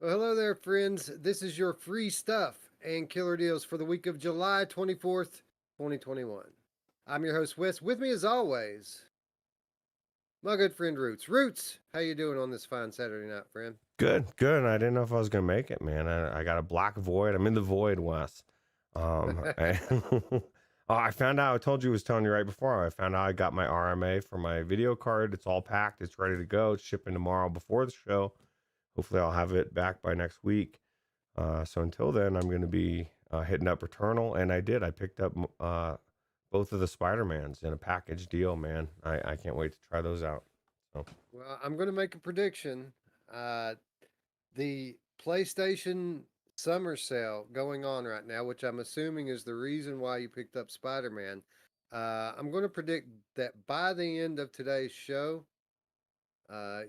Well, hello there, friends. This is your free stuff and killer deals for the week of July 24th, 2021. I'm your host, Wes. With me, as always, my good friend Roots. Roots, how you doing on this fine Saturday night, friend? Good, good. I didn't know if I was gonna make it, man. I got a black void. I'm in the void, Wes. I found out. I told you, I was telling you right before. I found out I got my RMA for my video card. It's all packed. It's ready to go. It's shipping tomorrow before the show. Hopefully, I'll have it back by next week. So until then, I'm going to be hitting up Returnal, and I did. I picked up both of the Spider-Mans in a package deal, man. I can't wait to try those out. So. Well, I'm going to make a prediction. Uh, the PlayStation Summer Sale going on right now, which I'm assuming is the reason why you picked up Spider Man. I'm going to predict that by the end of today's show,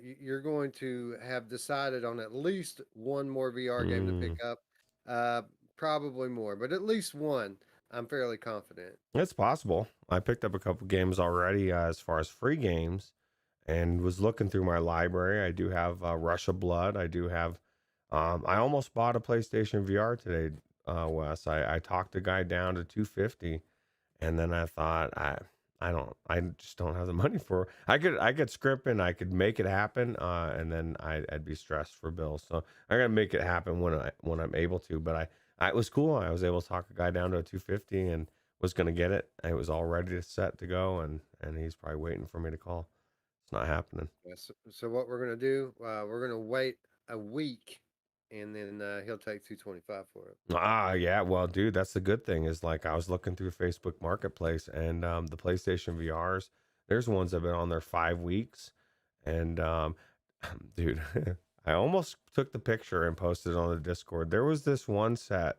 you're going to have decided on at least one more VR game to pick Mm. up. Uh, Probably more, but at least one. I'm fairly confident. It's possible. I picked up a couple games already as far as free games and was looking through my library. I do have Rush of Blood. I do have, I almost bought a PlayStation VR today, Wes. I talked a guy down to 250 and then I thought, I just don't have the money for it. I could script and I could make it happen. And then I'd be stressed for bills. So I got to make it happen when I'm able to, but it was cool. I was able to talk a guy down to a 250 and was going to get it. It was all ready to set to go. And he's probably waiting for me to call. It's not happening. So what we're gonna do? We're gonna wait a week, and then he'll take 225 for it. Yeah. Well, dude, that's the good thing is like I was looking through Facebook Marketplace and the PlayStation VRs, there's ones that have been on there 5 weeks. And dude, I almost took the picture and posted it on the Discord. There was this one set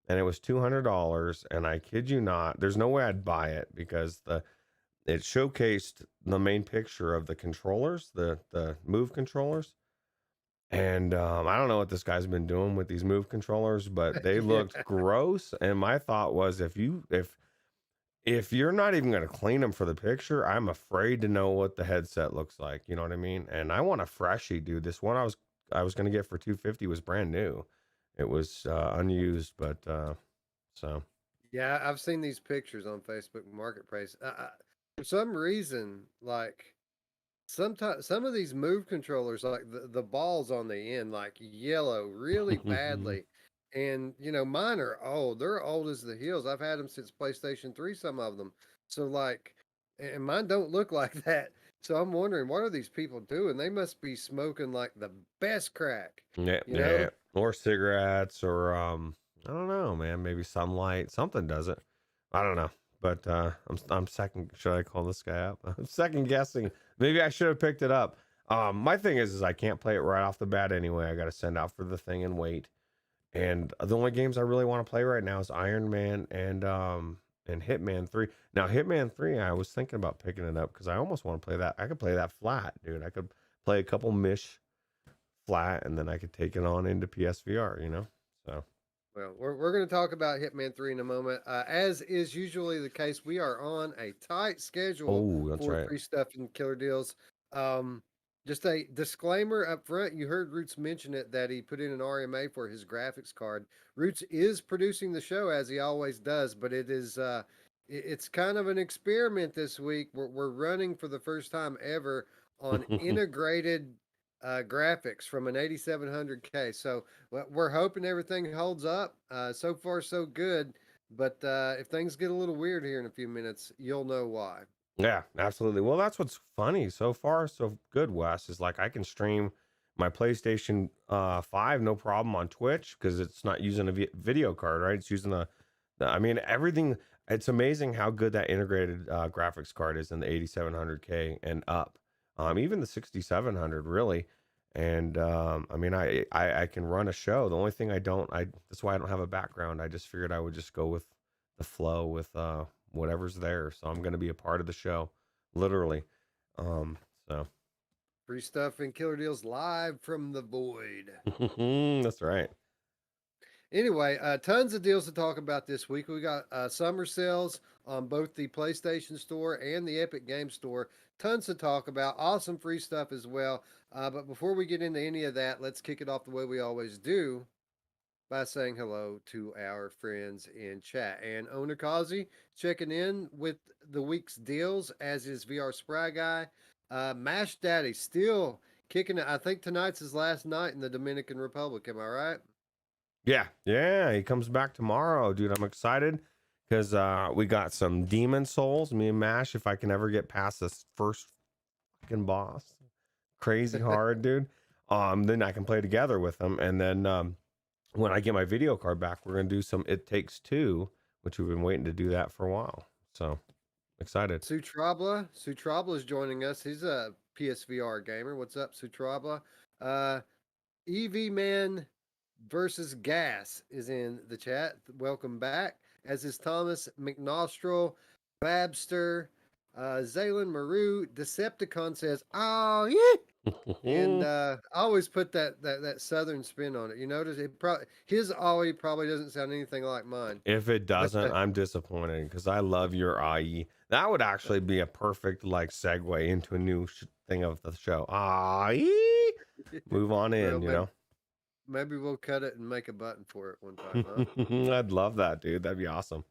and it was $200. And I kid you not, there's no way I'd buy it because it showcased the main picture of the controllers, the Move controllers. And I don't know what this guy's been doing with these Move controllers, but they Yeah. looked gross. And my thought was, if you're not even going to clean them for the picture, I'm afraid to know what the headset looks like. You know what I mean? And I want a freshie, dude. This one I was going to get for 250 was brand new. It was unused, but so. Yeah, I've seen these pictures on Facebook Marketplace. For some reason, like sometimes some of these move controllers, like the balls on the end, like yellow really badly. And mine are old. They're old as the hills. I've had them since PlayStation 3, some of them. So like, and mine don't look like that. So I'm wondering, what are these people doing? They must be smoking like the best crack, Yeah, you know? yeah. Or cigarettes or I don't know, man, maybe sunlight, something does it. I don't know. But I'm second should I call this guy up? I'm second guessing. Maybe I should have picked it up. My thing is I can't play it right off the bat anyway. I got to send out for the thing and wait. And the only games I really want to play right now is Iron Man and Hitman 3. Now Hitman 3, I was thinking about picking it up cuz I almost want to play that. I could play that flat, dude. I could play a couple mish flat and then I could take it on into PSVR, you know? So, Well, we're going to talk about Hitman 3 in a moment. As is usually the case, we are on a tight schedule oh, that's for right. free stuff and killer deals. Um, just a disclaimer up front. You heard Roots mention it that he put in an RMA for his graphics card. Roots is producing the show as he always does, but it's kind of an experiment this week. We're running for the first time ever on integrated graphics from an 8700K. So we're hoping everything holds up. So far, so good. But if things get a little weird here in a few minutes, you'll know why. Yeah, absolutely. Well, that's what's funny. So far, so good, Wes, is like I can stream my PlayStation 5 no problem on Twitch because it's not using a video card, right? It's using I mean, everything. It's amazing how good that integrated graphics card is in the 8700K and up. Even the 6700, really. And I mean, I can run a show. The only thing that's why I don't have a background. I just figured I would just go with the flow with whatever's there. So I'm going to be a part of the show, literally. So Free stuff and killer deals live from the void. that's right. Anyway, tons of deals to talk about this week. We got summer sales on both the PlayStation Store and the Epic Game Store. Tons to talk about. Awesome free stuff as well. But before we get into any of that, let's kick it off the way we always do by saying hello to our friends in chat. And Onakazi checking in with the week's deals, as is VR Spry Guy. Mash Daddy still kicking it. I think tonight's his last night in the Dominican Republic. Am I right? Yeah, yeah, he comes back tomorrow, dude. I'm excited because we got some demon souls. Me and Mash, if I can ever get past this first fucking boss, crazy hard, dude. Then I can play together with them, and then when I get my video card back, we're gonna do some It Takes Two, which we've been waiting to do that for a while. So excited. Sutrabla is joining us. He's a PSVR gamer. What's up, Sutrabla? Uh, EV Man versus Gas is in the chat. Welcome back. As is Thomas McNostril, Babster, Zaylen Maru. Decepticon says, "Oh yeah," and I always put that southern spin on it. You notice his "Ollie" probably doesn't sound anything like mine. If it But doesn't, I'm disappointed because I love your IE. That would actually be a perfect like segue into a new thing of the show. IE. Move on well, in, you know. maybe we'll cut it and make a button for it one time, huh? I'd love that, dude. That'd be awesome.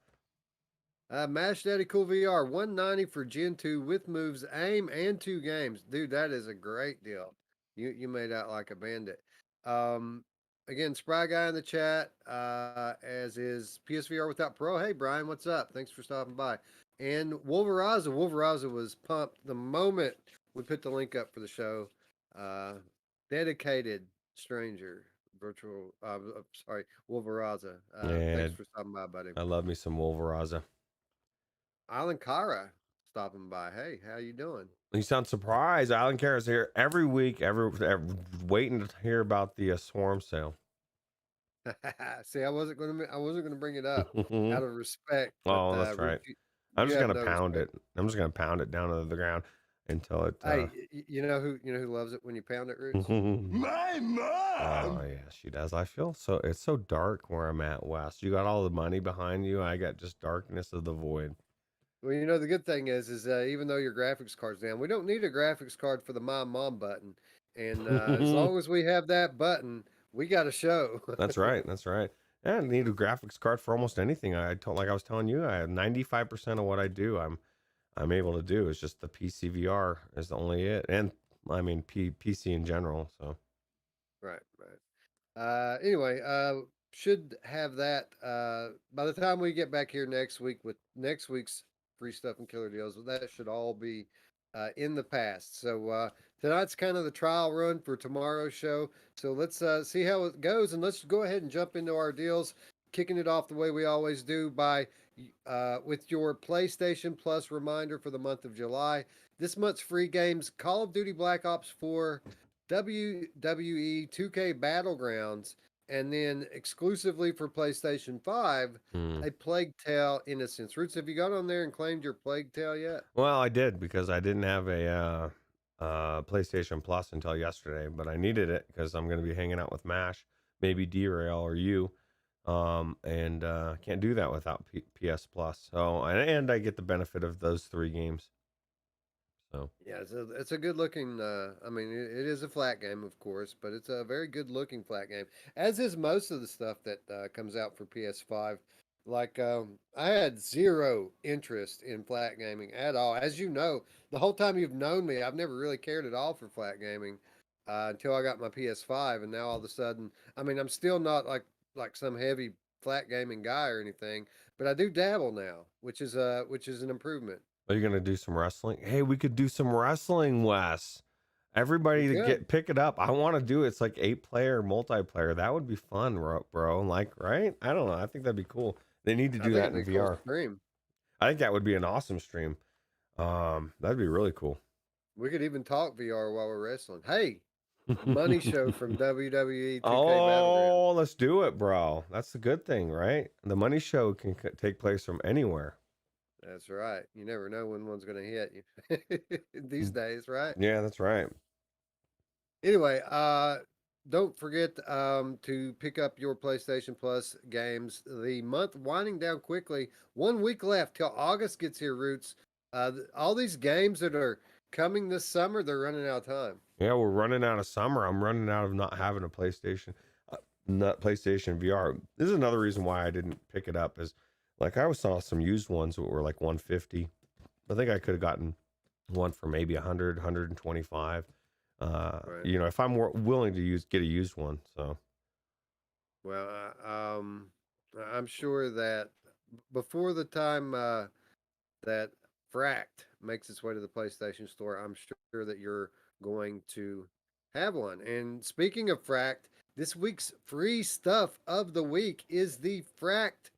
Mash Daddy Cool VR 190 for Gen 2 with moves, aim, and 2 games. Dude, that is a great deal. You made out like a bandit. Um, again, Spry Guy in the chat, as is PSVR without Pro. Hey Brian, what's up? Thanks for stopping by. And Wolveraza was pumped the moment we put the link up for the show. Uh, dedicated stranger, virtual. Sorry, Wolveraza. Yeah, Thanks for stopping by, buddy. I love me some Wolveraza. Alan Cara stopping by. Hey, how you doing? You sound surprised. Alan Kara's here every week, every waiting to hear about the swarm sale. See, I wasn't gonna bring it up out of respect, but Oh, that's right. I'm you just have gonna no pound respect. it. I'm just gonna pound it down to the ground until it. Hey, you know who loves it when you pound it, Roots? My Oh mom! yeah, she does. I feel so. It's so dark where I'm at, West. You got all the money behind you. I got just darkness of the void. Well, you know the good thing is even though your graphics card's down, we don't need a graphics card for the My Mom button, and as long as we have that button, we got a show. That's right. That's right. Yeah, I need a graphics card for almost anything. Like I was telling you, I have 95% of what I do. I'm able to do. It's just the PCVR is the only it, and I mean PC in general. So Right, right. Anyway, should have that by the time we get back here next week with next week's free stuff and killer deals. That should all be in the past. So tonight's kind of the trial run for tomorrow's show. So let's see how it goes, and let's go ahead and jump into our deals. Kicking it off the way we always do by with your PlayStation Plus reminder for the month of July. This month's free games: Call of Duty Black Ops 4, WWE 2K Battlegrounds, and then exclusively for PlayStation 5, hmm. a Plague Tale Innocence. Roots, have you got on there and claimed your Plague Tale yet? Well, I did because I didn't have a PlayStation Plus until yesterday, but I needed it because I'm going to be hanging out with Mash, maybe Derail or you, and can't do that without PS Plus. So and I get the benefit of those 3 games. So Yeah, it's a good looking. I mean, it is a flat game, of course, but it's a very good looking flat game, as is most of the stuff that comes out for PS5. Like, I had zero interest in flat gaming at all. As you know, the whole time you've known me, I've never really cared at all for flat gaming until I got my PS5, and now all of a sudden, I mean, I'm still not like some heavy flat gaming guy or anything, but I do dabble now, which is an improvement. are you going to do some wrestling? Hey, we could do some wrestling, Wes. We Everybody to could. pick it up. I want to do it. It's like 8-player multiplayer. That would be fun, bro. Like, right? I don't know. I think that'd be cool. They need to I do think that it'd be in a cool VR. stream. I think that would be an awesome stream. That'd be really cool. We could even talk VR while we're wrestling. Hey, money show from WWE 2K Battleground. Oh, let's do it, bro. That's the good thing, right? The money show can take place from anywhere. That's right. You never know when one's going to hit you these days, right? Yeah, that's right. Anyway, don't forget to pick up your PlayStation Plus games. The month winding down quickly. 1 week left till August gets here, Roots. All these games that are coming this summer, they're running out of time. Yeah, we're running out of summer. I'm running out of not having a PlayStation, not PlayStation VR. This is another reason why I didn't pick it up. Is like I saw some used ones that were like 150. I think I could have gotten one for maybe 100, 125. Right. You know, if I'm more willing to get a used one. So Well, I'm sure that before the time that Fract makes its way to the PlayStation Store, I'm sure that you're going to have one. And speaking of Fract, this week's free stuff of the week is the Fract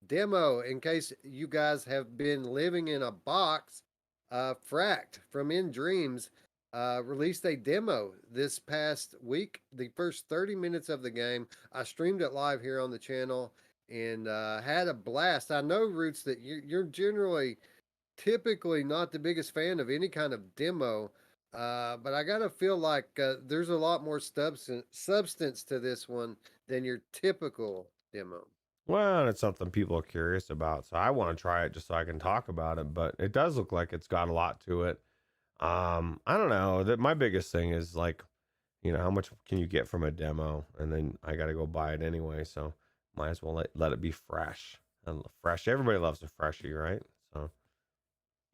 demo. In case you guys have been living in a box, Fract from In Dreams released a demo this past week. The first 30 minutes of the game, I streamed it live here on the channel and had a blast. I know, Roots, that you're generally typically not the biggest fan of any kind of demo, but I gotta feel like there's a lot more substance to this one than your typical demo. well, it's something people are curious about. So I want to try it just so I can talk about it. But it does look like it's got a lot to it. I don't know. That my biggest thing is like, you know, how much can you get from a demo? And then I got to go buy it anyway. So might as well let it be fresh. And fresh. Everybody loves a freshie, right? So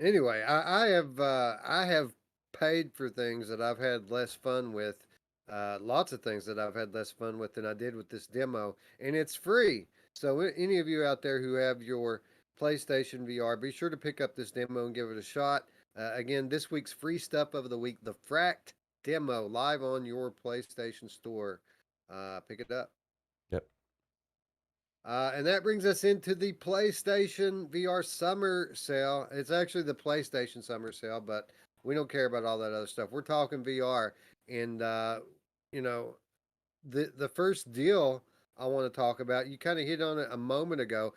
Anyway, I have paid for things that I've had less fun with. Lots of things that I've had less fun with than I did with this demo, and it's free. So any of you out there who have your PlayStation VR, be sure to pick up this demo and give it a shot. Again, this week's free stuff of the week, the Fract demo, live on your PlayStation Store. Pick it up. yep. And that brings us into the PlayStation VR summer sale. It's actually the PlayStation summer sale, but we don't care about all that other stuff. We're talking VR, and you know, the first deal I want to talk about, you kind of hit on it a moment ago.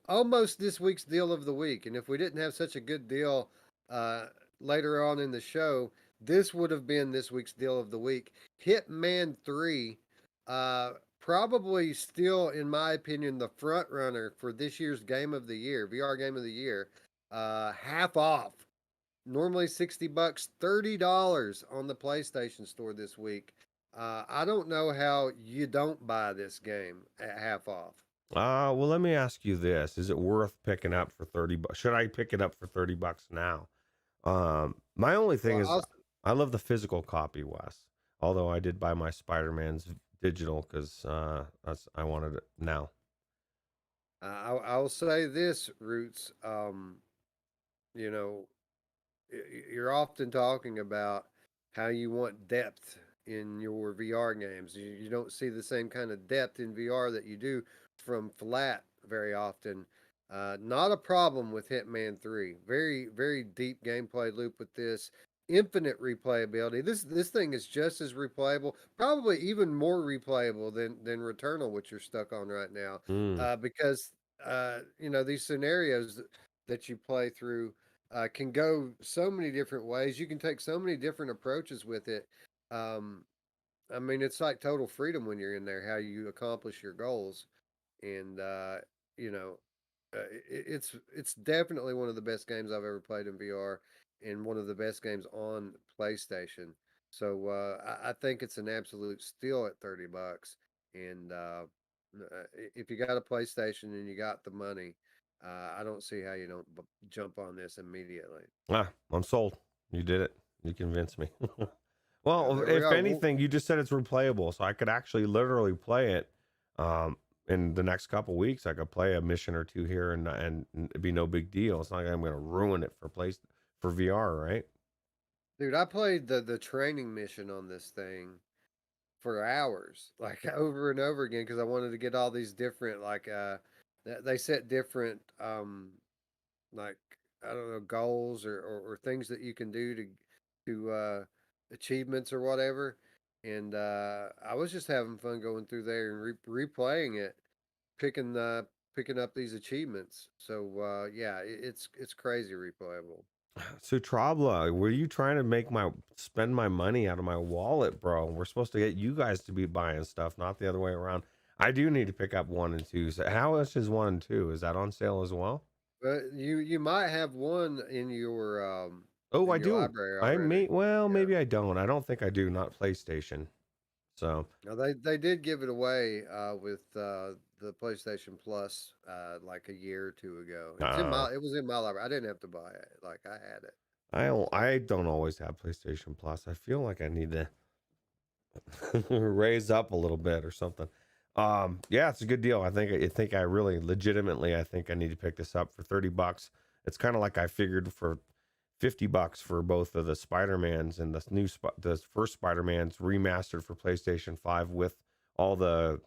Almost this week's deal of the week, and if we didn't have such a good deal uh, later on in the show, this would have been this week's deal of the week. Hitman 3, uh, probably still, in my opinion, the front runner for this year's game of the year, VR game of the year. Half off. Normally $60, $30 on the PlayStation Store this week. I don't know how you don't buy this game at half off. Well, let me ask you this: is it worth picking up for 30 bucks? Should I pick it up for 30 bucks now? My only thing Well, is, I love the physical copy, Wes. Although I did buy my Spider-Man's digital because I wanted it now. I'll say this, Roots. You know, you're often talking about how you want depth in your VR games. You don't see the same kind of depth in VR that you do from flat very often. Not a problem with Hitman 3. Very, very deep gameplay loop with this. Infinite replayability. This thing is just as replayable, probably even more replayable than Returnal, which you're stuck on right now. Mm. Because these scenarios that you play through can go so many different ways. You can take so many different approaches with it. Um, I mean, it's like total freedom when you're in there, how you accomplish your goals, and you know, it's definitely one of the best games I've ever played in VR, and one of the best games on PlayStation. So I think it's an absolute steal at $30. And if you got a PlayStation and you got the money, I don't see how you don't jump on this immediately. I'm sold. You did it. You convinced me. Well, There we if are. anything, you just said it's replayable, so I could actually literally play it. In the next couple weeks, I could play a mission or two here, and it'd be no big deal. It's not like I'm going to ruin it for VR, right? Dude, I played the training mission on this thing for hours, like over and over again, because I wanted to get all these different they set different like I don't know goals or things that you can do to achievements or whatever. And I was just having fun going through there and replaying it, picking picking up these achievements. So yeah, it's crazy replayable. So Trabla, were you trying to make my spend my money out of my wallet, bro? We're supposed to get you guys to be buying stuff, not the other way around. I do need to pick up 1 and 2. So how much is 1 and 2? Is that on sale as well? But you might have one Oh, in I your do. library I already. may. Well, Yeah. maybe I don't. I don't think I do. Not PlayStation. So, Now they did give it away with the PlayStation Plus like a year or two ago. uh, It was in my library. I didn't have to buy it. Like I had it. So I don't always have PlayStation Plus. I feel like I need to raise up a little bit or something. Yeah, it's a good deal. I think I really legitimately I think I need to pick this up for $30. It's kind of like I figured for $50 for both of the Spider-Mans and the first Spider-Man's remastered for PlayStation 5 with all the,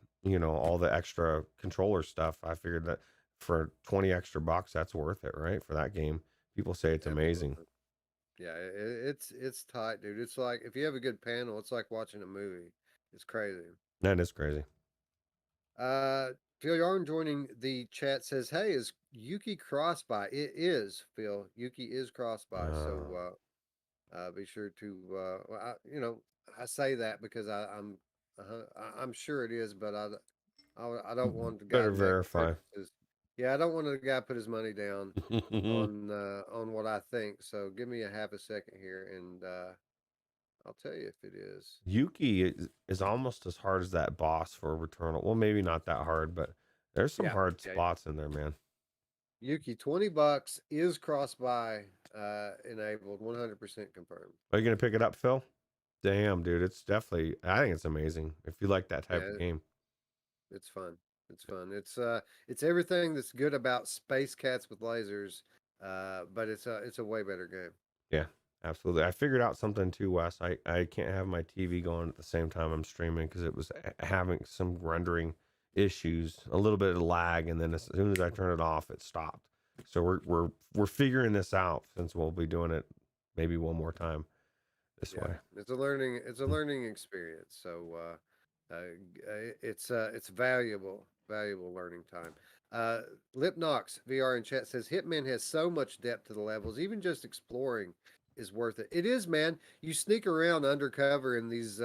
all the extra controller stuff. I figured that for 20 extra bucks that's worth it, right? For that game. People say it's amazing. absolutely. Yeah, it's tight, dude. It's like if you have a good panel, it's like watching a movie. It's crazy. That is crazy. Uh, Phil Yarn joining the chat says, "Hey, is Yuki cross-buy?" It is, Phil. Yuki is cross-buy. Uh, So be sure to I say that because I'm sure it is, but I don't want the guy better to make verify. purchases. Yeah, I don't want the guy to put his money down on what I think. So give me a half a second here, and I'll tell you if it is. Yuki is almost as hard as that boss for Returnal. Well, maybe not that hard, but there's some Yeah, hard yeah. spots in there, man. Yuki, $20 is cross-buy enabled, 100% confirmed. Are you gonna pick it up, Phil? Damn, dude, it's definitely. I think it's amazing if you like that type of Yeah, game. it's fun. It's fun. It's everything that's good about Space Cats with lasers, but it's a way better game. Yeah, absolutely. I figured out something too, Wes. I can't have my TV going at the same time I'm streaming because it was having some rendering issues, a little bit of lag, and then as soon as I turn it off, it stopped. So we're figuring this out since we'll be doing it maybe one more time this Yeah, way. it's a learning experience. So it's valuable learning time. Uh, Lipnox VR in chat says Hitman has so much depth to the levels, even just exploring is worth it. It is, man. You sneak around undercover in these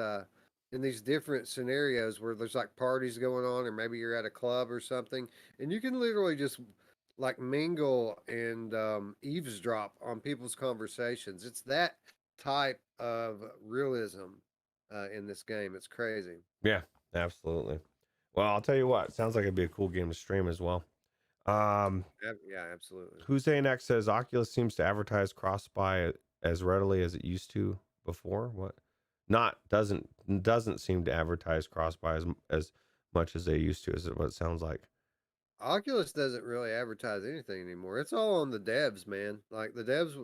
different scenarios where there's like parties going on, or maybe you're at a club or something, and you can literally just like mingle and eavesdrop on people's conversations. It's that type of realism in this game. It's crazy. Yeah, absolutely. Well, I'll tell you what, sounds like it'd be a cool game to stream as well. Um, Yeah, absolutely. Hussein X says Oculus seems to advertise cross-buy as readily as it used to before. What? Not doesn't seem to advertise cross-buy as much as they used to. Is it what it sounds like? Oculus doesn't really advertise anything anymore. It's all on the devs, man. Like the devs,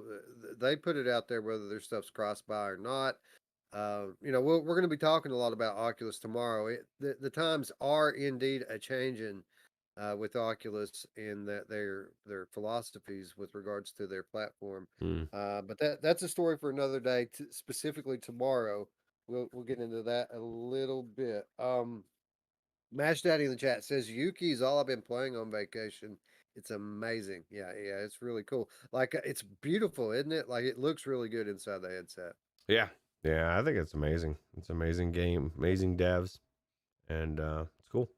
they put it out there whether their stuff's cross buy or not. We're going to be talking a lot about Oculus tomorrow. The times are indeed a changing with Oculus in that their philosophies with regards to their platform. Hmm. But that's a story for another day. Specifically tomorrow, we'll get into that a little bit. Mash Daddy in the chat says Yuki's all I've been playing on vacation. It's amazing. Yeah, it's really cool. Like it's beautiful, isn't it? Like it looks really good inside the headset. Yeah, yeah, I think it's amazing. It's an amazing game, amazing devs, and it's cool.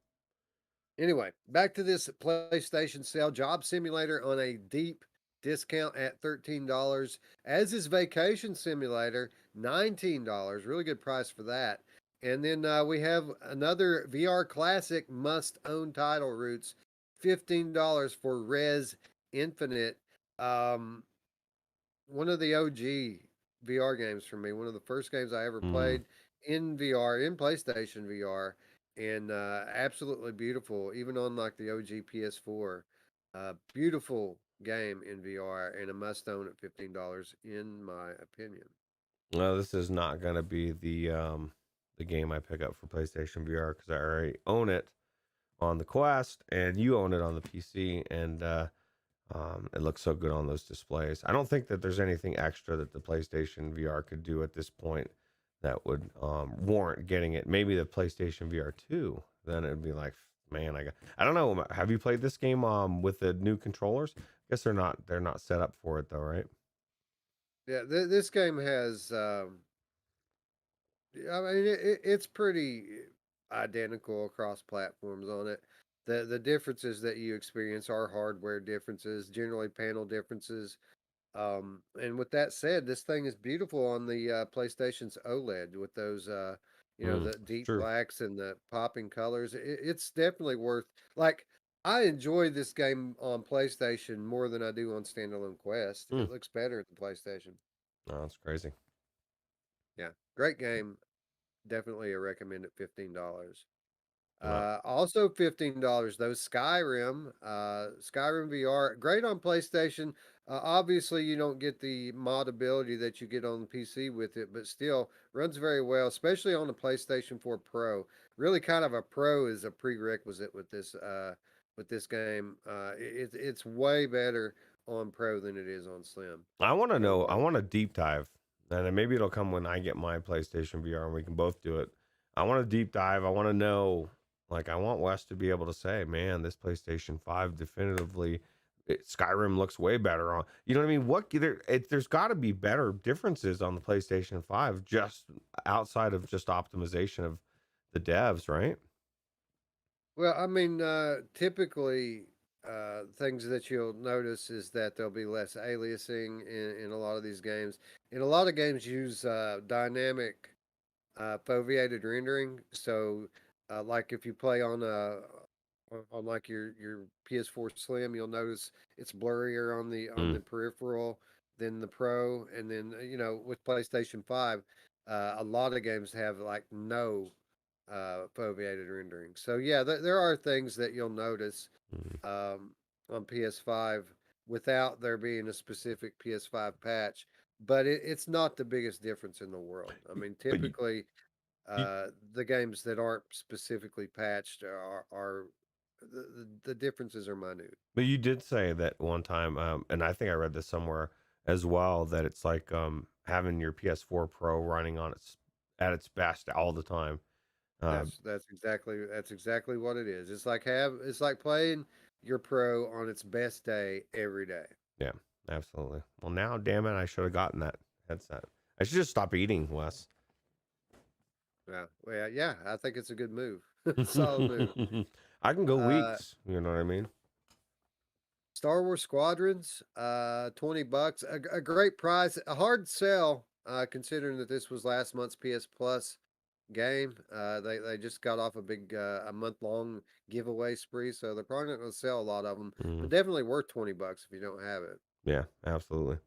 Anyway, back to this PlayStation sale. Job Simulator on a deep discount at $13. As is Vacation Simulator, $19. Really good price for that. And then we have another VR classic must own title, Roots. $15 for Res Infinite. Um, One of the OG VR games for me. One of the first games I ever Mm. played in VR, in PlayStation VR, and absolutely beautiful, even on like the OG PS4. Beautiful game in VR and a must own at $15, in my opinion. No, this is not gonna be the game I pick up for PlayStation VR because I already own it on the Quest, and you own it on the PC, and it looks so good on those displays. I don't think that there's anything extra that the PlayStation VR could do at this point that would warrant getting it. Maybe the PlayStation VR 2, then it'd be like, man, I don't know. Have you played this game with the new controllers? I guess they're not set up for it though, right? Yeah, this game has. I mean, it's pretty identical across platforms on it. The differences that you experience are hardware differences, generally panel differences. And with that said, this thing is beautiful on the PlayStation's OLED with those, Mm, the it's deep true. blacks and the popping colors. It's definitely worth. Like, I enjoy this game on PlayStation more than I do on standalone Quest. Mm. It looks better at the PlayStation. Oh, that's crazy. Yeah, great game. Definitely a recommended $15. No. Also $15 though. Skyrim VR, great on PlayStation. Obviously, you don't get the modability that you get on the PC with it, but still runs very well, especially on the PlayStation 4 Pro. Really, kind of a pro is a prerequisite with this game. It's way better on Pro than it is on Slim. I want to So know. I want a deep dive, and then maybe it'll come when I get my PlayStation VR and we can both do it. I want a deep dive. I want to know. Like, I want Wes to be able to say, "Man, this PlayStation 5 definitively, Skyrim looks way better on." You know what I mean? There's got to be better differences on the PlayStation 5, just outside of just optimization of the devs, right? Well, I mean, typically, things that you'll notice is that there'll be less aliasing in a lot of these games. And a lot of games use dynamic foveated rendering. So, like if you play on like your PS4 Slim, you'll notice it's blurrier on Mm, the peripheral than the Pro. And then with PlayStation 5, a lot of games have like no foveated rendering. So yeah, there are things that you'll notice mm. um, on PS5 without there being a specific PS5 patch, but it's not the biggest difference in the world. I mean, But typically, you the games that aren't specifically patched are the differences are minute. But you did say that one time, and I think I read this somewhere as well, that it's like having your PS4 Pro running on its at its best all the time. Uh, That's exactly what it is. It's like playing your Pro on its best day every day. yeah, absolutely. Well, now, damn it, I should have gotten that headset. I should just stop eating, Wes. Yeah, well, yeah, I think it's a good move. Solid move. I can go Uh, weeks. You know what I mean? Star Wars Squadrons, $20, a great price, a hard sell, considering that this was last month's PS Plus game. They just got off a big a month long giveaway spree, so they're probably not going to sell a lot of them, but Mm, definitely worth $20 if you don't have it. yeah, absolutely.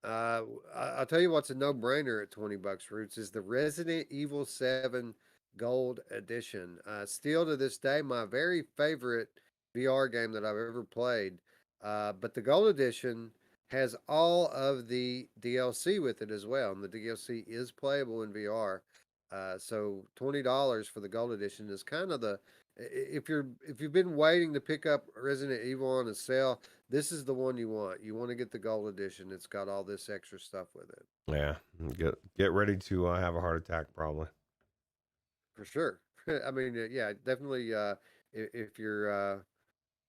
I'll tell you what's a no-brainer at $20, Roots, is the Resident Evil 7 Gold Edition. Still to this day, my very favorite VR game that I've ever played. But the Gold Edition has all of the DLC with it as well, and the DLC is playable in VR. So $20 for the Gold Edition is kind of if you've been waiting to pick up Resident Evil on a sale, this is the one you want. You want to get the gold edition. It's got all this extra stuff with it. Yeah, get ready to have a heart attack, probably. For sure. I mean, yeah, definitely if you're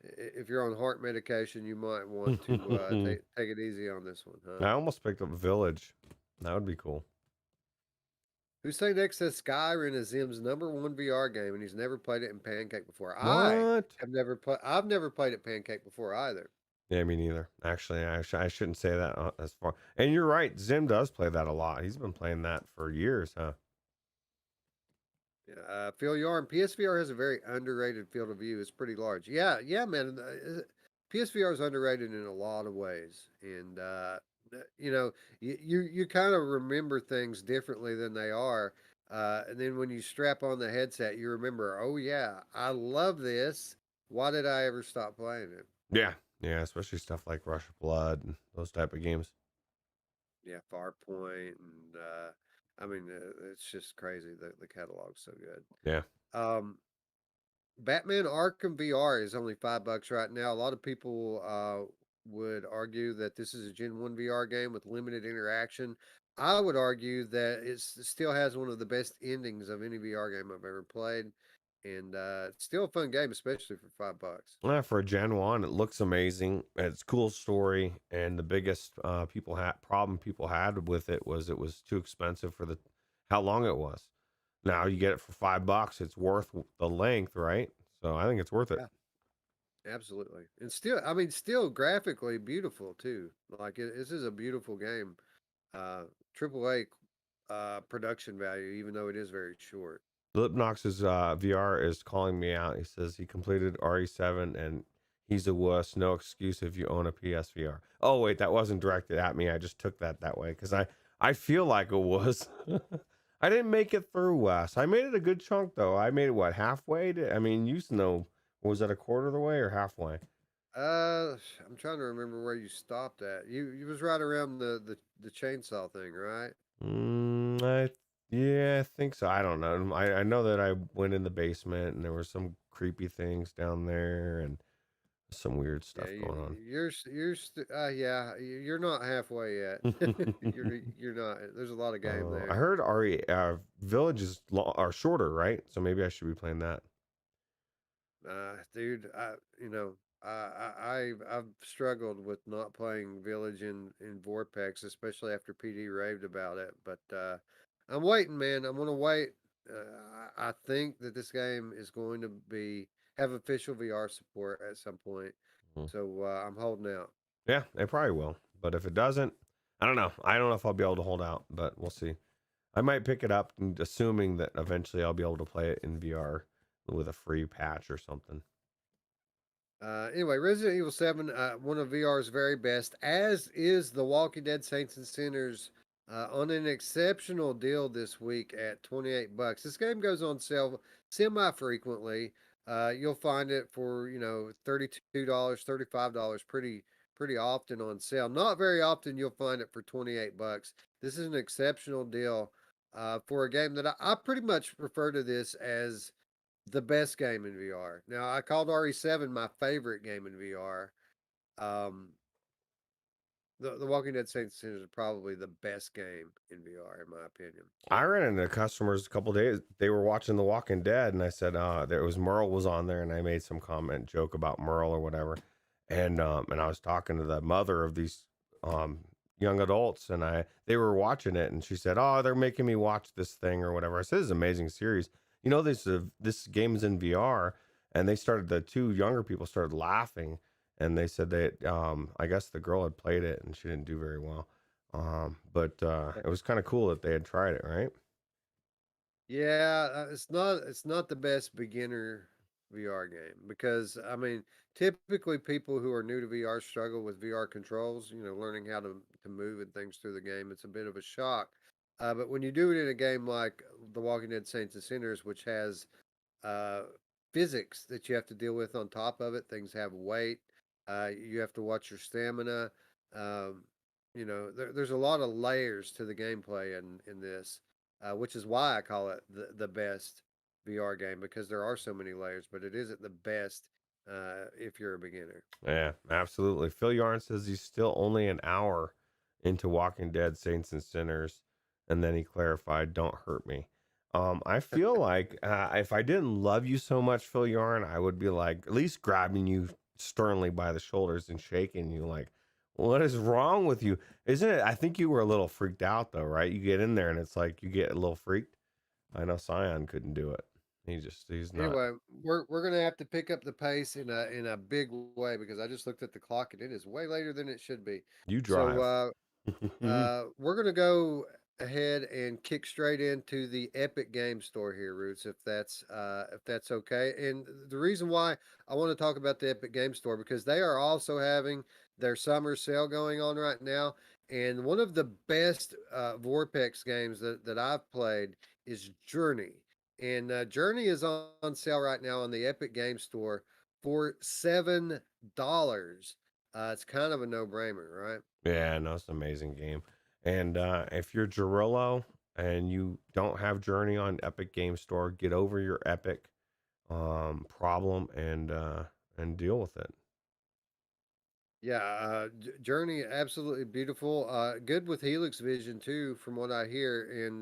on heart medication, you might want to take it easy on this one, huh? I almost picked up Village. That would be cool. Hussein X says Skyrim is Zim's #1 VR game, and he's never played it in Pancake before. What? I've never played it Pancake before either. Yeah, me neither. Actually, I shouldn't say that as far. And you're right. Zim does play that a lot. He's been playing that for years, huh? Yeah, Phil Yarn, PSVR has a very underrated field of view. It's pretty large. Yeah, yeah, man. PSVR is underrated in a lot of ways, and you kind of remember things differently than they are. And then when you strap on the headset, you remember, oh yeah, I love this. Why did I ever stop playing it? Yeah, yeah. Especially stuff like Rush of Blood and those type of games. Yeah, Farpoint, and I mean, it's just crazy. The catalog's so good. Yeah. Um, Batman Arkham VR is only $5 right now. A lot of people would argue that this is a Gen 1 VR game with limited interaction. I would argue that it still has one of the best endings of any VR game I've ever played. and it's still a fun game, especially for $5. For a Gen 1, it looks amazing. It's a cool story, and the biggest problem people had with it was too expensive for the how long it was. Now you get it for $5. It's worth the length, right? So I think it's worth it. Yeah, absolutely. And still, I mean, still graphically beautiful too. Like this is a beautiful game. Uh, AAA production value, even though it is very short. Lipnox's VR is calling me out. He says he completed RE7 and he's a wuss. No excuse if you own a PSVR. Oh wait, that wasn't directed at me. I just took that way because I feel like it was. I didn't make it through Wes. I made it a good chunk though. I made it what halfway? I mean, you know, was that a quarter of the way or halfway? I'm trying to remember where you stopped at. You was right around the chainsaw thing, right? Mm, yeah, I think so. I don't know. I know that I went in the basement and there were some creepy things down there and some weird Yeah, stuff going on. yeah, you're not halfway yet. You're not. There's a lot of game I there. heard RE villages are shorter, right? So maybe I should be playing that. Dude, I've struggled with not playing Village in Vortex, especially after PD raved about it. But I'm waiting, man. I'm gonna wait. I think that this game is going to be have official VR support at some point, Mhm. so I'm holding out. Yeah, it probably will. But if it doesn't, I don't know. I don't know if I'll be able to hold out, but we'll see. I might pick it up, assuming that eventually I'll be able to play it in VR with a free patch or something. Anyway, Resident Evil 7, one of VR's very best, as is The Walking Dead Saints and Sinners, on an exceptional deal this week at $28. This game goes on sale semi frequently. You'll find it for, $32, $35 pretty often on sale. Not very often you'll find it for $28. This is an exceptional deal for a game that I pretty much refer to this as the best game in VR. Now, I called RE7 my favorite game in VR. Um, the Walking Dead Saints and Sinners is probably the best game in VR, in my opinion. I ran into customers a couple days. They were watching The Walking Dead, and I said, there was Merle was on there, and I made some comment joke about Merle or whatever, and I was talking to the mother of these um young adults, and they were watching it, and she said, "Oh, they're making me watch this thing or whatever." I said, "This is an amazing series. You know, this game is in VR," and the two younger people started laughing, and they said that I guess the girl had played it and she didn't do very well. But it was kind of cool that they had tried it, right? Yeah, it's not the best beginner VR game because I mean typically people who are new to VR struggle with VR controls. Learning how to move and things through the game. It's a bit of a shock. But when you do it in a game like The Walking Dead Saints and Sinners, which has uh, physics that you have to deal with on top of it. Things have weight. You have to watch your stamina. Um, there's a lot of layers to the gameplay in this, which is why I call it the best VR game because there are so many layers. But it isn't the best if you're a beginner. Yeah, absolutely. Phil Yarn says he's still only an hour into Walking Dead Saints and Sinners, and then he clarified, "Don't hurt me." I feel like if I didn't love you so much, Phil Yarn, I would be like at least grabbing you sternly by the shoulders and shaking you, like, "What is wrong with you?" Isn't it? I think you were a little freaked out though, right? You get in there and it's like you get a little freaked. I know Scion couldn't do it. He's not. Anyway, we're gonna have to pick up the pace in a big way because I just looked at the clock and it is way later than it should be. You So drive. we're gonna go ahead and kick straight into the Epic Game Store here, Roots, if that's okay. And the reason why I want to talk about the Epic Game Store because they are also having their summer sale going on right now. And one of the best Vortex games that I've played is Journey. And Journey is on sale right now on the Epic Game Store for $7. It's kind of a no-brainer, right? Yeah, no, it's an amazing game. And if you're Gerillo and you don't have Journey on Epic Game Store, get over your Epic problem and deal with it. Yeah, Journey absolutely beautiful. Good with Helix Vision too, from what I hear. And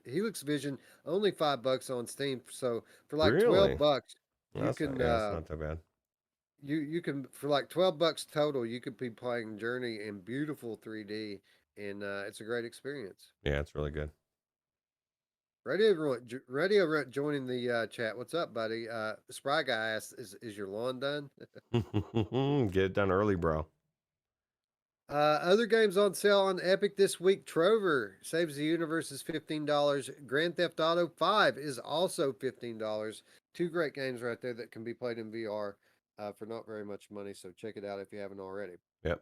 Helix Vision only $5 on Steam. So for like Really? $12, you That's not. can Yeah, that's not too bad. you can for like $12 total, you could be playing Journey in beautiful 3D, and it's a great experience. Yeah, it's really good. Radio Runt joining the chat. What's up, buddy? Spry guy asks, "Is your lawn done?" Get it done early, bro. Other games on sale on Epic this week. Trover Saves the Universe is $15. Grand Theft Auto 5 is also $15. Two great games right there that can be played in VR for not very much money. So check it out if you haven't already. Yep.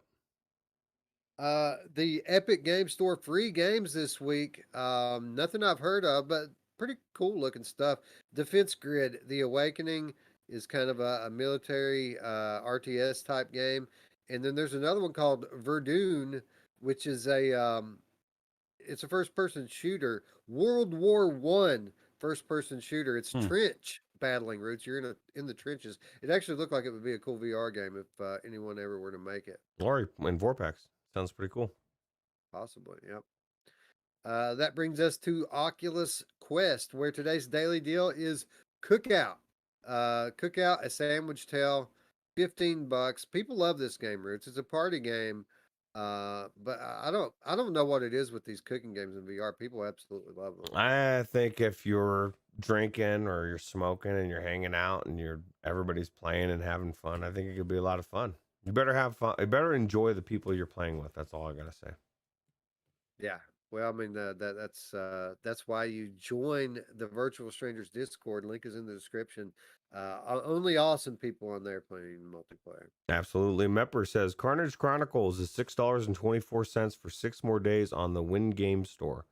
The Epic Game Store free games this week. Nothing I've heard of, but pretty cool looking stuff. Defense Grid: The Awakening is kind of a military RTS type game, and then there's another one called Verdun, which is it's a first person shooter, World War I first person shooter. It's Hmm. trench battling routes. You're in the trenches. It actually looked like it would be a cool VR game if anyone ever were to make it. Lori and Vorpex. Sounds pretty cool. Possibly, yep. That brings us to Oculus Quest, where today's daily deal is Cookout. Cookout, a sandwich tale, $15. People love this game, Roots. It's a party game. But I don't know what it is with these cooking games in VR. People absolutely love them. I think if you're drinking or you're smoking and you're hanging out and everybody's playing and having fun, I think it could be a lot of fun. You better have fun. You better enjoy the people you're playing with. That's all I gotta say. Yeah. Well, I mean that's why you join the Virtual Strangers Discord. Link is in the description. Only awesome people on there playing multiplayer. Absolutely. Mepper says Carnage Chronicles is $6.24 for 6 more days on the Win Game Store.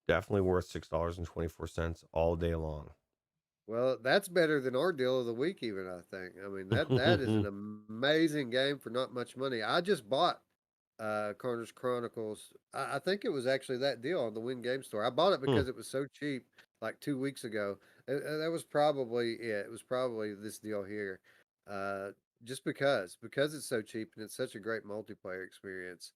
Definitely worth $6.24 all day long. Well, that's better than our deal of the week, even I think. I mean that is an amazing game for not much money. I just bought Carnage Chronicles. I think it was actually that deal on the Win Game Store. I bought it Hmm. because it was so cheap, like 2 weeks ago. That was probably it. It was probably this deal here, uh, just because it's so cheap and it's such a great multiplayer experience,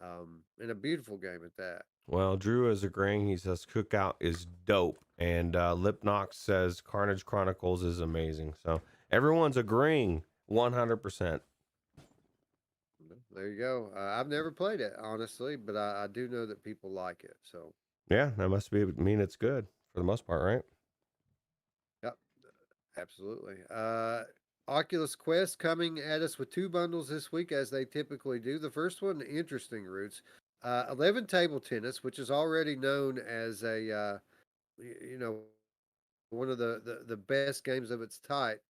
and a beautiful game at that. Well, Drew is agreeing. He says Cookout is dope. And Lipnox says Carnage Chronicles is amazing. So everyone's agreeing 100%. There you go. I've never played it honestly, but I do know that people like it. So, Yeah, that must mean it's good for the most part, right? yep, absolutely. Oculus Quest coming at us with two bundles this week, as they typically do. The first one, interesting roots. 11 table tennis, which is already known as you know, one of the best games of its type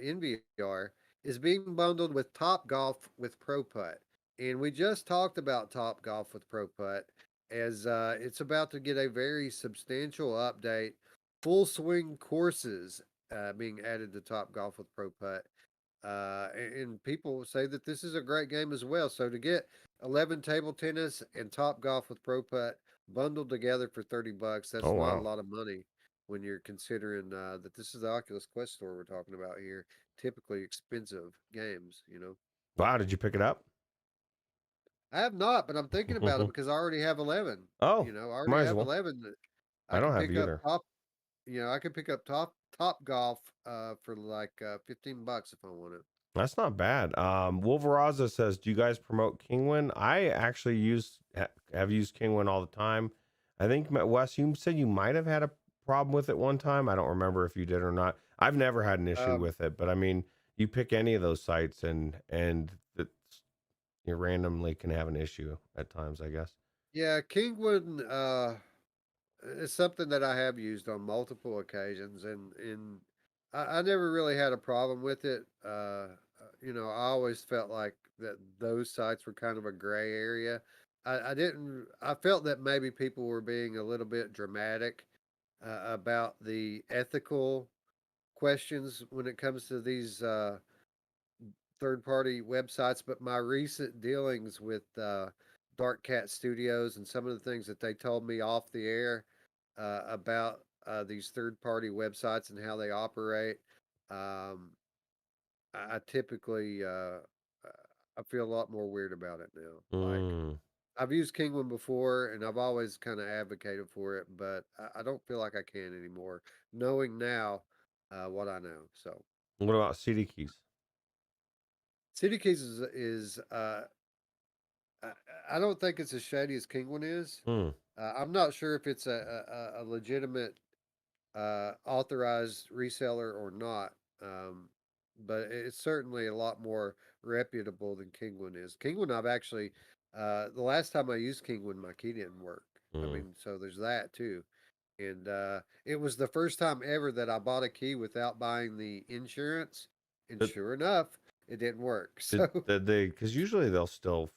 in VR, is being bundled with Top Golf with Pro Putt. And we just talked about Top Golf with Pro Putt as it's about to get a very substantial update. Full swing courses being added to Top Golf with Pro Putt. And people say that this is a great game as well. So to get 11 table tennis and Top Golf with Pro Putt bundled together for $30, Oh, that's not a wow. lot of money when you're considering that this is the Oculus Quest store we're talking about here. Typically expensive games. Wow, did you pick it up? I have not, but I'm thinking about it because I already have 11. Oh, I already might as have well. 11 that I I don't can have pick up either. top. I could pick up top golf for like $15 if I want it. That's not bad. Wolveraza says, "Do you guys promote Kingwin?" I actually have used Kingwin all the time. I think Wes, you said you might have had a problem with it one time. I don't remember if you did or not. I've never had an issue Um, with it, but I mean, you pick any of those sites and you randomly can have an issue at times, I guess. yeah, Kingwood is something that I have used on multiple occasions, and I never really had a problem with it. I always felt like that those sites were kind of a gray area. I didn't. I felt that maybe people were being a little bit dramatic about the ethical questions when it comes to these third party websites, but my recent dealings with Dark Cat Studios and some of the things that they told me off the air about these third party websites and how they operate, um, I typically I feel a lot more weird about it now. Like Mm. I've used Kingwin before, and I've always kind of advocated for it, but I don't feel like I can anymore, knowing now what I know. So What about CD keys? City Keys is I, I don't think it's as shady as Kingwin is. Hmm. I'm not sure if it's a legitimate authorized reseller or not. But it's certainly a lot more reputable than Kingwin is. Kingwin, I've actually, the last time I used Kingwin, my key didn't work. I Hmm. mean, so there's that too. And it was the first time ever that I bought a key without buying the insurance. And Did, sure enough, it didn't work. did So did they? Because usually they'll still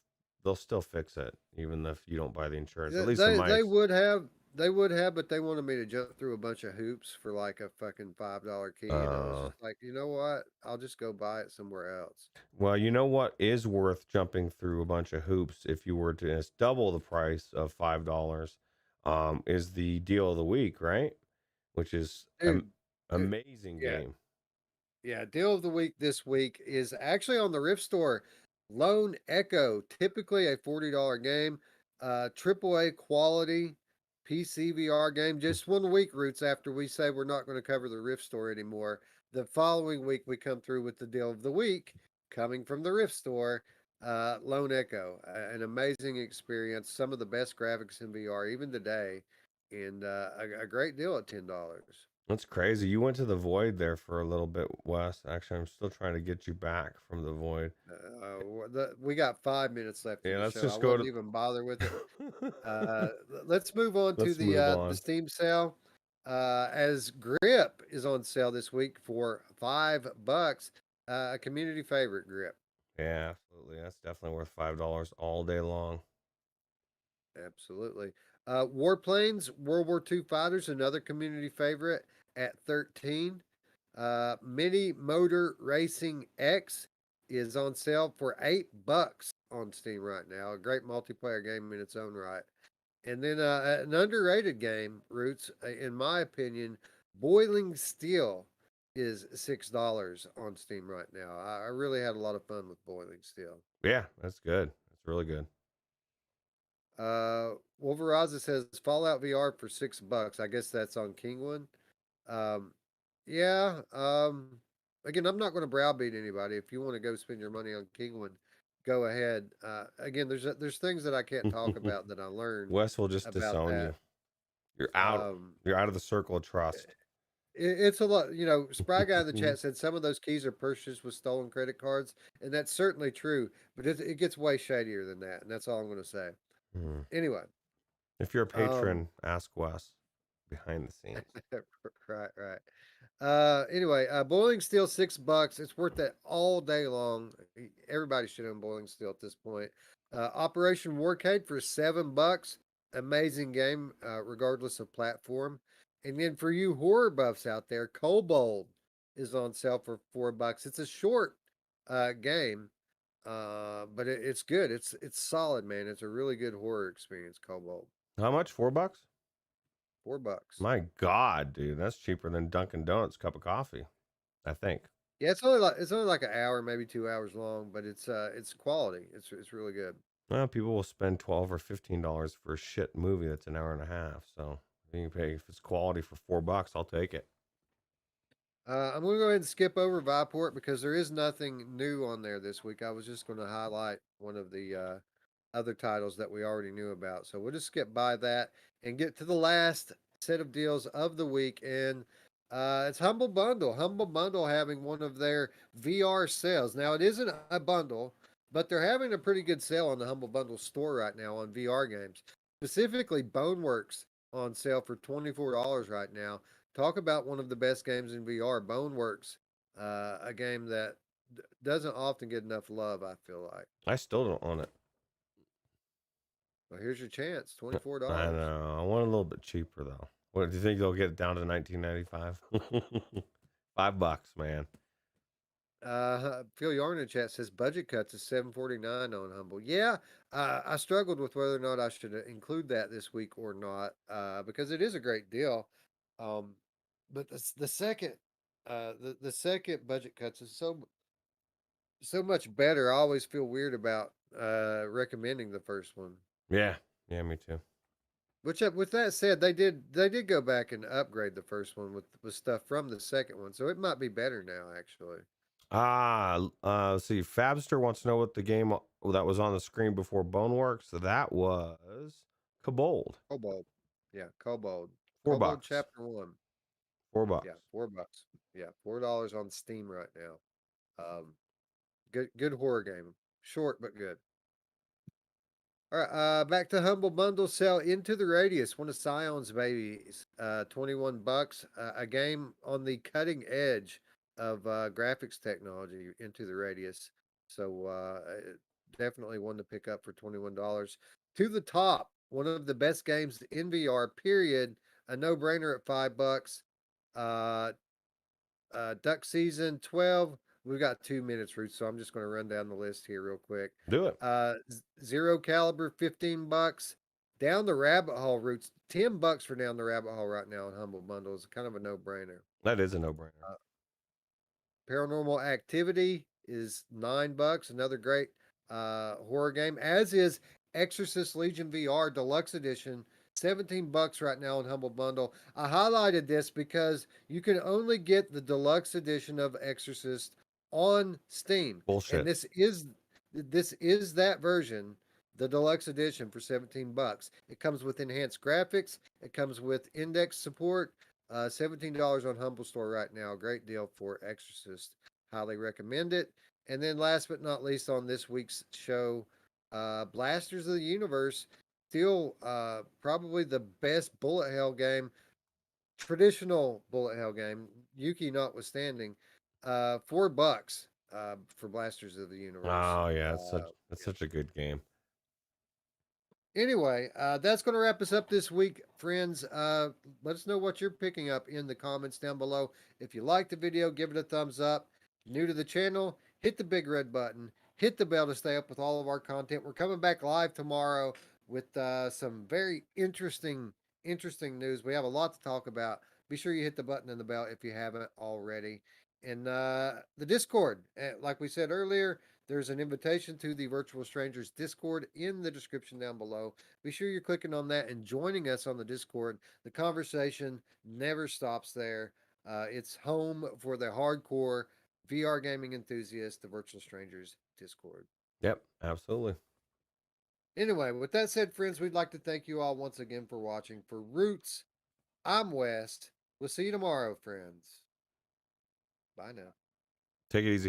fix it even if you don't buy the insurance. At least in my They would have, but they wanted me to jump through a bunch of hoops for like a fucking $5 key, and I was uh just like, you know what? I'll just go buy it somewhere else. well, you know what is worth jumping through a bunch of hoops if you were to just double the price of $5, is the deal of the week, right? Which is Dude, uh, amazing yeah, game. yeah. Deal of the week this week is actually on the Rift Store. Lone Echo, typically a $40 game, AAA quality PCVR game. Just 1 week, Roots, after we say we're not going to cover the Rift Store anymore. The following week, we come through with the deal of the week coming from the Rift Store. Lone Echo, an amazing experience. Some of the best graphics in VR, even today, and a great deal at $10. That's crazy. You went to the void there for a little bit, Wes. Actually, I'm still trying to get you back from the void. We got 5 minutes left in Yeah, the let's show. I just go wouldn't to. even bother with it. Let's move on to Let's move the on. Steam sale. As Grip is on sale this week for $5, a community favorite Grip. Yeah, absolutely. That's definitely worth $5 all day long. Absolutely. Warplanes, World War II fighters, another community favorite at 13. Mini Motor Racing X is on sale for $8 on Steam right now. A great multiplayer game in its own right. And then an underrated game, Roots, in my opinion, Boiling Steel is $6 on Steam right now. I really had a lot of fun with Boiling Steel. Yeah, that's good. That's really good. Wolveraza says Fallout VR for $6. I guess that's on King One. Um, yeah. Again, I'm not going to browbeat anybody. If you want to go spend your money on King One, go ahead. Again, there's things that I can't talk about that I learned Wes will just about disown that. you. You're out. Um, You're out of the circle of trust. it's a lot. Spry guy in the chat said some of those keys are purchased with stolen credit cards, and that's certainly true. But it gets way shadier than that, and that's all I'm going to say. Hmm. Anyway, If you're a um, patron, ask Wes behind the scenes. right, right. Anyway, Boiling Steel $6. It's worth that all day long. Everybody should own Boiling Steel at this point. Operation Warcade for $7. Amazing game, regardless of platform. And then for you horror buffs out there, Kobold is on sale for $4. It's a short game, but it's good. It's solid, man. It's a really good horror experience. Kobold, How much? $4? $4. My God, dude, that's cheaper than Dunkin' Donuts cup of coffee. I think. Yeah, it's only like an hour, maybe 2 hours long, but it's quality. It's really good. Well, people will spend $12 or $15 for a shit movie that's an hour and a half. So you can pay if it's quality for $4. I'll take it. I'm gonna go ahead and skip over Viveport because there is nothing new on there this week. I was just going to highlight one of the other titles that we already knew about, so we'll just skip by that and get to the last set of deals of the week, and it's Humble Bundle. Humble Bundle having one of their VR sales. Now it isn't a bundle, but they're having a pretty good sale on the Humble Bundle store right now on VR games, specifically Boneworks on sale for $24 right now. Talk about one of the best games in VR, Boneworks, a game that doesn't often get enough love, I feel like. I still don't own it. Well, here's your chance, I $24. know. I want a little bit cheaper though. What do you think they'll get it down to 1995? $5, man. Phil Yarn in chat says budget cuts is 749 on Humble. Yeah, I struggled with whether or not I should include that this week or not, because it is a great deal. Um, but the second budget cuts is so much better. I always feel weird about recommending the first one. Yeah, yeah, me too. Which, with that said, they did go back and upgrade the first one with stuff from the second one, so it might be better now. Actually, Let's see. Fabster wants to know what the game that was on the screen before Boneworks. That was Kobold. Kobold, yeah, Kobold, Four Kobold bucks. Chapter One, yeah, $4. $4, yeah, $4 on Steam right now. Um, good horror game, short but good. All right, back to Humble Bundle sell Into the Radius, one of Scion's babies. $21. A game on the cutting edge of graphics technology, Into the Radius. So definitely one to pick up for $21. To the Top, one of the best games in VR, period. A no-brainer at $5. Uh, Duck Season 12. We've got 2 minutes, Ruth, so I'm just going to run down the list here real quick. Do it. Zero Caliber, $15. Down the Rabbit Hole, Roots, $10 for Down the Rabbit Hole right now in Humble Bundles. Kind of a no-brainer. That is a no-brainer. Paranormal Activity is $9. Another great horror game, as is Exorcist Legion VR Deluxe Edition. $17 right now in Humble Bundle. I highlighted this because you can only get the deluxe edition of Exorcist on Steam, and Bullshit. this is that version, the deluxe edition for $17. It comes with enhanced graphics. It comes with index support. $17 on Humble Store right now. Great deal for Exorcist. Highly recommend it. And then last but not least on this week's show, Blasters of the Universe. Still probably the best bullet hell game, traditional bullet hell game, Yuki notwithstanding. $4 for Blasters of the Universe. Oh yeah, it's Yeah. such a good game. Anyway, that's going to wrap us up this week, friends. Let us know what you're picking up in the comments down below. If you liked the video, give it a thumbs up. New to the channel, hit the big red button. Hit the bell to stay up with all of our content. We're coming back live tomorrow with some very interesting news. We have a lot to talk about. Be sure you hit the button and the bell if you haven't already. And the Discord, like we said earlier, there's an invitation to the Virtual Strangers Discord in the description down below. Be sure you're clicking on that and joining us on the Discord. The conversation never stops there. It's home for the hardcore VR gaming enthusiasts, the Virtual Strangers Discord. Yep, absolutely. Anyway, with that said, friends, we'd like to thank you all once again for watching. For Roots, I'm West. We'll see you tomorrow, friends. Bye now. Take it easy.